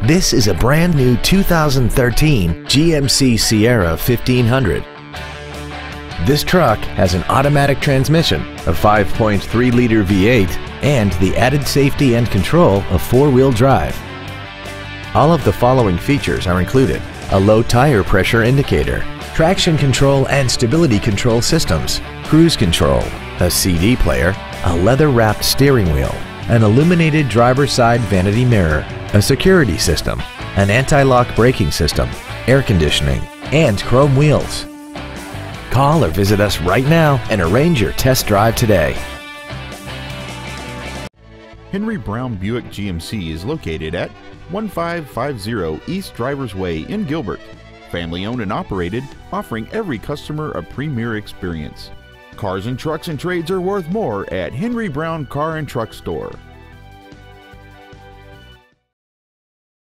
This is a brand new 2013 GMC Sierra 1500. This truck has an automatic transmission, a 5.3-liter V8, and the added safety and control of four-wheel drive. All of the following features are included: a low tire pressure indicator, traction control and stability control systems, cruise control, a CD player, a leather-wrapped steering wheel, an illuminated driver's side vanity mirror, a security system, an anti-lock braking system, air conditioning, and chrome wheels. Call or visit us right now and arrange your test drive today. Henry Brown Buick GMC is located at 1550 East Drivers Way in Gilbert. Family owned and operated, offering every customer a premier experience. Cars and trucks and trades are worth more at Henry Brown Car and Truck Store.